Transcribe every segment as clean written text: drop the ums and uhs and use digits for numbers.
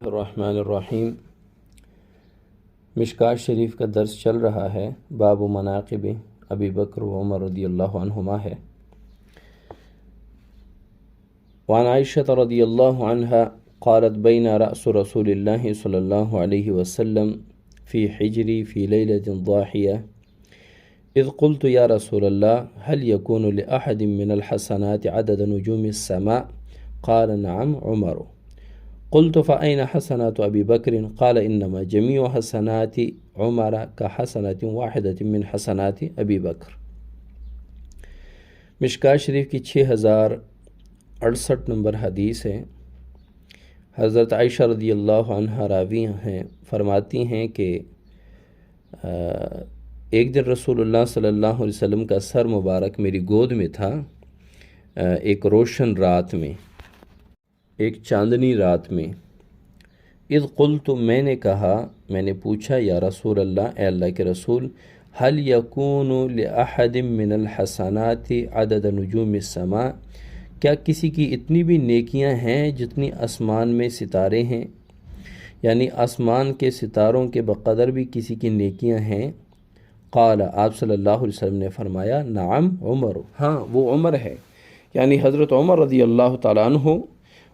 الرحمن الرحیم۔ مشکوٰۃ شریف کا درس چل رہا ہے۔ باب مناقب ابی بکر و عمر رضی اللہ عنہما ہے۔ وعن عائشة رضی اللہ عنہا قالت بین رأس رسول اللہ صلی اللہ علیہ وسلم فی حجری فی لیلۃ ضاحیہ اذ قلت یا رسول اللہ هل يكون لأحد من الحسنات عدد نجوم السماء قال نعم عمر قلت فأين حسنات أبي بكر قال إنما جميع حسنات عمر كحسنة واحدة من حسنات أبي بكر۔ مشکوٰۃ شریف کی 6068 نمبر حدیث ہے۔ حضرت عائشہ رضی اللہ عنہ راوی ہیں، فرماتی ہیں کہ ایک دن رسول اللہ صلی اللہ علیہ وسلم کا سر مبارک میری گود میں تھا، ایک روشن رات میں، ایک چاندنی رات میں۔ اذ قلت میں نے کہا، میں نے پوچھا، یا رسول اللہ، اے اللہ کے رسول، هل يكون لأحد من الحسنات عدد نجوم السماء، کیا کسی کی اتنی بھی نیکیاں ہیں جتنی آسمان میں ستارے ہیں؟ یعنی آسمان کے ستاروں کے بقدر بھی کسی کی نیکیاں ہیں؟ قال، آپ صلی اللہ علیہ وسلم نے فرمایا، نعم عمر، ہاں وہ عمر ہے، یعنی حضرت عمر رضی اللہ تعالیٰ عنہ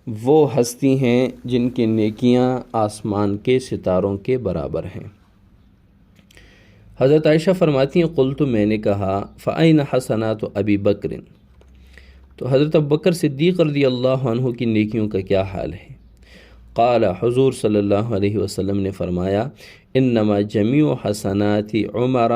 وہ ہستی ہیں جن کی نیکیاں آسمان کے ستاروں کے برابر ہیں۔ حضرت عائشہ فرماتی ہیں، قلت میں نے کہا، فأین حسنات ابی بکر، تو حضرت ابوبکر صدیق رضی اللہ عنہ کی نیکیوں کا کیا حال ہے؟ قال، حضور صلی اللہ علیہ وسلم نے فرمایا، انما جمیع حسنات عمر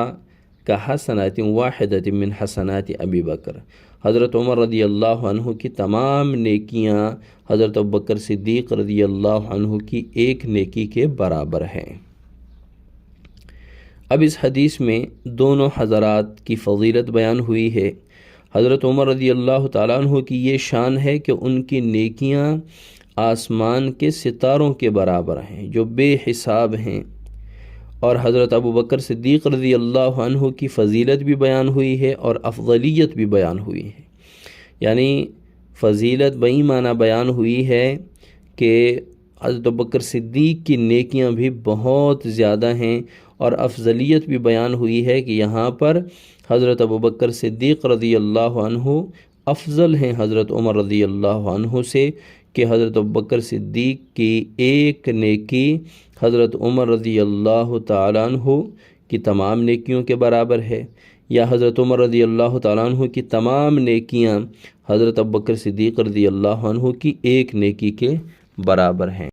کحسنات واحدۃ من حسنات ابی بکر، حضرت عمر رضی اللہ عنہ کی تمام نیکیاں حضرت ابوبکر صدیق رضی اللہ عنہ کی ایک نیکی کے برابر ہیں۔ اب اس حدیث میں دونوں حضرات کی فضیلت بیان ہوئی ہے۔ حضرت عمر رضی اللہ تعالیٰ عنہ کی یہ شان ہے کہ ان کی نیکیاں آسمان کے ستاروں کے برابر ہیں جو بے حساب ہیں، اور حضرت ابوبکر صدیق رضی اللہ عنہ کی فضیلت بھی بیان ہوئی ہے اور افضلیت بھی بیان ہوئی ہے۔ یعنی فضیلت بئی معنی بیان ہوئی ہے کہ حضرت ابوبکر صدیق کی نیکیاں بھی بہت زیادہ ہیں، اور افضلیت بھی بیان ہوئی ہے کہ یہاں پر حضرت ابوبکر صدیق رضی اللہ عنہ افضل ہیں حضرت عمر رضی اللہ عنہ سے، کہ حضرت ابوبکر صدیق کی ایک نیکی حضرت عمر رضی اللہ تعالیٰ عنہ کی تمام نیکیوں کے برابر ہے، یا حضرت عمر رضی اللہ تعالیٰ عنہ کی تمام نیکیاں حضرت ابوبکر صدیق رضی اللہ عنہ کی ایک نیکی کے برابر ہیں۔